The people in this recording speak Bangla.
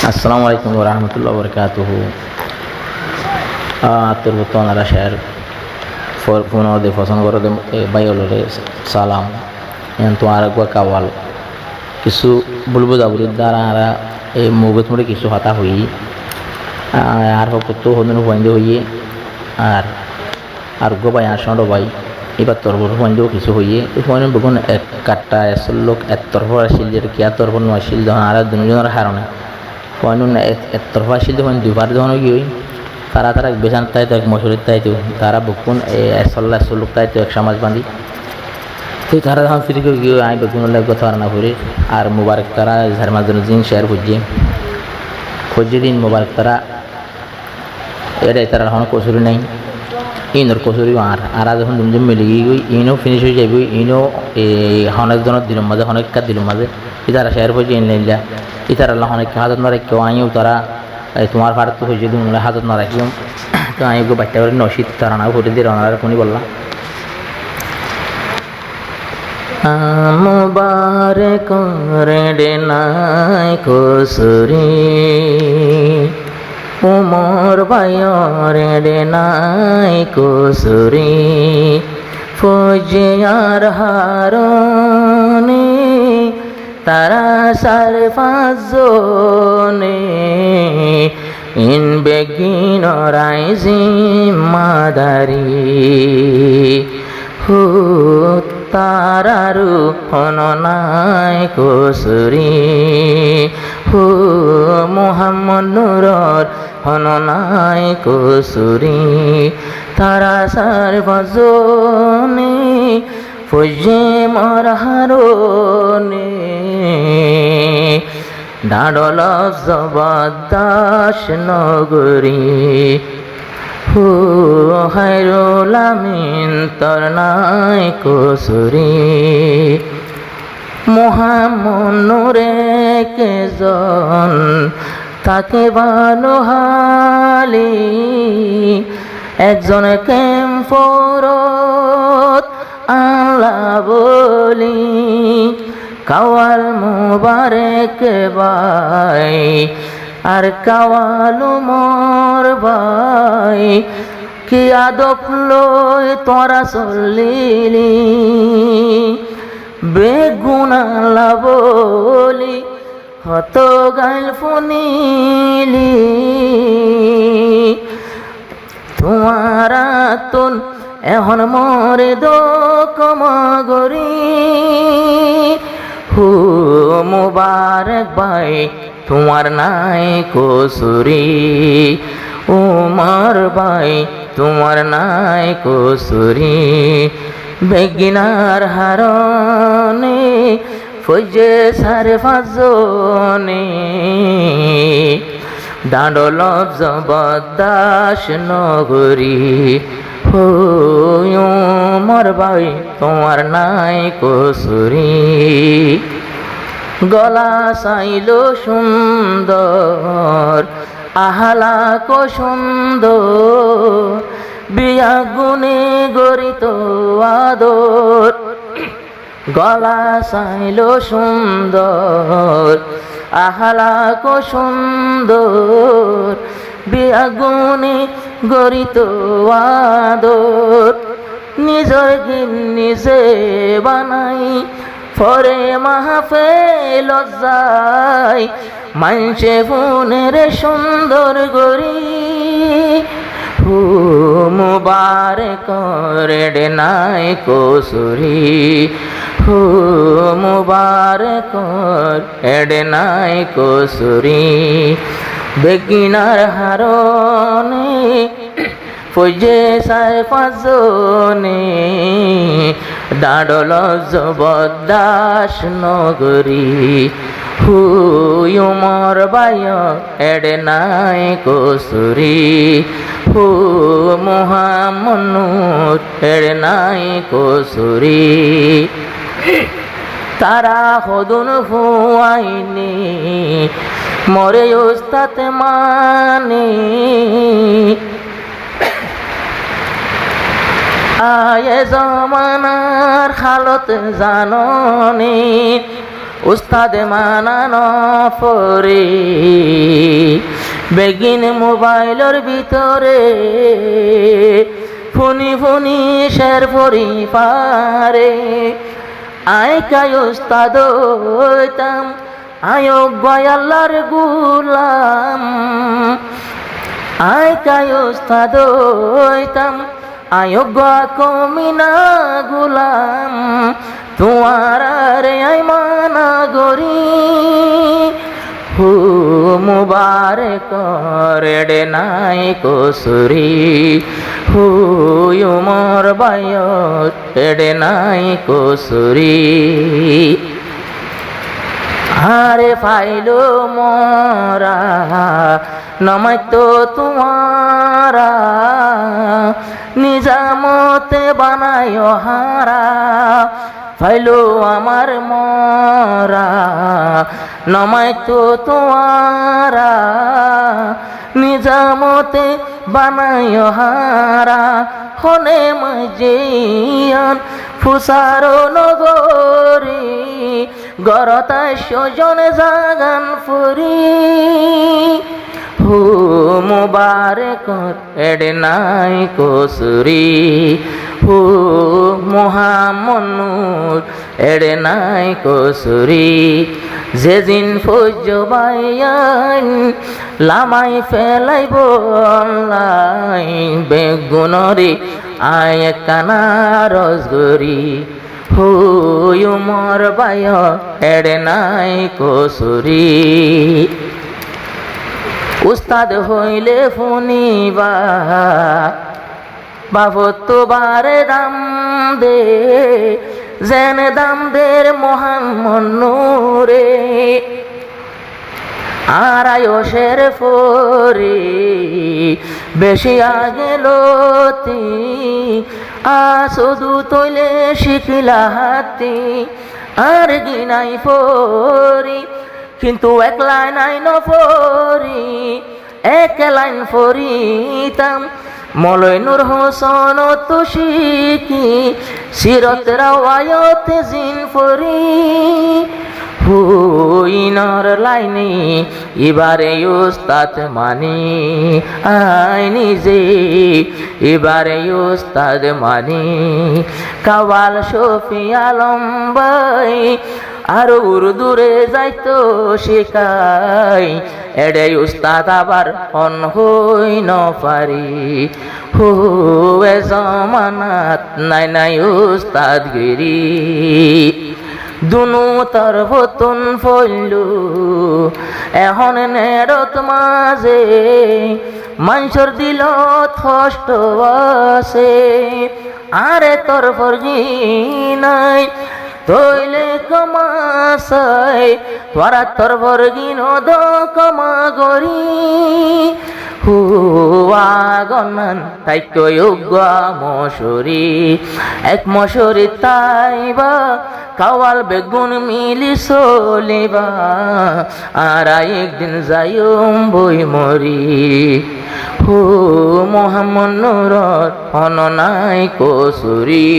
আসসালামু আলাইকুম রহমতুল্লাহ বরকাতুহু। তোর তোনারা শেয়ার ফোন দে পছন্দ করে দে বাইরে সালাম এখন তোমার একবার কাওয়াল কিছু বলবো যাবুর দ্বারা আরা এই মুগত মুড়ে কিছু হতা হই আর কত হদিন বন্ধ হইয়ে আর আর গো ভাই আসল ভাই এবার তরফ বন্ধ কিছু হইয়ে ফোন বেগুন এক কাটটা আসল লোক এক তরফ আসিল যে কি আর তরফ নয় যখন আর দুজনের হারণে পয়নুন এক তরফা আসিল যখন দুবার যখন গিয়ে তারা বেচান তাই তো এক মশুরির তাই তো তারা বুকুন আসল্লা লোক তাই তো এক সমাজ বাঁধি তো তারা যখন ফিরে গিয়ে আই বেগুন কথা না করে আর মুবারক তারা ঝারমার জন্য জিন শেয়ার খুঁজে দিন মুবারক তারা এটাই তারা এখন কচুরি নাই ইনোর কচুরি আর যখন দুজন মিলে গিয়ে ইনো ফিনিশ হয়ে যাবে ইনো এই অনেক জনের দিল মাঝে অনেক কার দিল মাঝে তারা শেয়ার হয়েছে ইনলাইনলা ইতারা অনেক হাজত না রাখিও আইও তারা তোমার ভারত তো হয়েছে তুমি হাজত না রাখিও তো আইগো বাচ্চা করে নশীত তারা না ঘুরে দিয়ে রানার কোনি বললাম মুবারক রে নাই কসুরি উমর বায়রে নাই কসুরি ফৌজিয়ার হারনে তারা সার পাঁচজনে ইন বেগিন জিম্মাদারি হু তারারু হননাই কসুরি হু মোহাম্মদ নুরর হননাই কসুরি তারা সার পাঁচজনে ফৌজে মর হারনে ডাডল জবদাস নগরী হু হায়রুল আমিন তোর নাই কসুরি মোহাম্মদ নূরে কেজন তাকে ভালো হালি একজন ক্যাম্পরত আল্লাহ বলি কাওয়াল মুবারক ভাই আর কাওয়াল মোর ভাই কি আদব লই তোরা চলিলি বেগুনা বলি হত গাইল ফুনিলি তোমার তুন এখন মরে দোকমগরি হু মুবারক ভাই তোমার নাই কসুরি উমর ভাই তোমার নাই কসুরি বেগিনার হারনে ফৌজে সারে পাঁচজনে ডাডল জবদাস নগরী উমর ভাই তোমার নাই কসুরি গলা চাইল সুন্দর আহালা কো সুন্দর বিয়া গুনে গরিত আদর গলা চাইল সুন্দর আহালা কো সুন্দর বিয়া গুনে গরিত আদর নিজর গিন নিজে বানাই ফরে মাহফিল লজ্জায় মানছে ফুনের সুন্দর গরি হু মুবারক রে নাই কসুরি হু মুবারক রে নাই কসুরি বেগিনার হারনে ফৌজে সার পাঁচজনে ডাডল জবদাস নগরী হু উমর বায় এডে নাই কসুরি হু মোহাম্মদ নূর এডে নাই কসুরি তারা হদুন হুয়াইনি মরে উস্তাদ মানে আয়ে জমানার হালত জাননি উস্তাদ মানানো পরে বেগিন মোবাইলের ভিতরে ফোনি ফোনি শের ফরি পারে আয় কায় উস্তাদ হইতাম আয়োগ্য আল্লাহর গুলাম আয় কায় উস্তাদ হইতাম আয়োগ্য কমিনা গুলাম তোমার রে আই মানা গরি হু মুবারক রেডে নাই কসুরি হু উমর বায়ত রেডে নাই কসুরি আরে ফাইলো মরা নমাইতো তোমারা নিজামতে বানায় হারা ফাইলো আমার মরা নমাইতো তোমারা নিজামতে বানায় হারা হনে মজিয়ান ফুসারো নগরী গরতায় সজনে জাগান ফুরি হু মুবারক এডে নাই কসুরি হু মোহাম্মদ এডে নাই কসুরি যেদিন ফজবাইয়ান লামাই ফেলাইব অনলাইন বেগুনরি আয় কানা রসগরি হু উমর বায় এডে নাই কসুরি উস্তাদ হইলে ফুনিবা বাবতো বারে দাম দে যেন দাম দের মোহাম্মদ নূরে আর আয়সের ফরি বেশি আগে লতি শুধু তৈলে শিখিলা হাতি আর গিনাই ফরি কিন্তু এক লাইন আইন ফরি এক লাইন ফরিতাম মলয় নূর হোসন তো শিখি সিরত রাওয়ায়ত জিন ফরি হুইনর লাইনে এবারে উস্তাদ মানি আই নিজে এবারে উস্তাদ মানি কাওয়াল শফি আলম ভাই আর উর্দুরে যাইতো শিখাই এডে উস্তাদ আবার অন হই ন পারি হু এ জমানাত নাই নাই উস্তাদ গিরি দুনু তরবতুন ফলু এখন নেরত মাঝে মানুষের দিল কষ্ট আছে আরে তোর ফরজি নাই তৈলে কমাসাই তোরা তোর বর্গিন দ কমা গরি হুয়া গনন তাইক যোগ্য মশুরি এক মশুরি তাইবা কাওয়াল বেগুন মিলি চলিবা আর একদিন যাইম বই মরি হু মোহাম্মদ নূরত হন নাই কসুরি।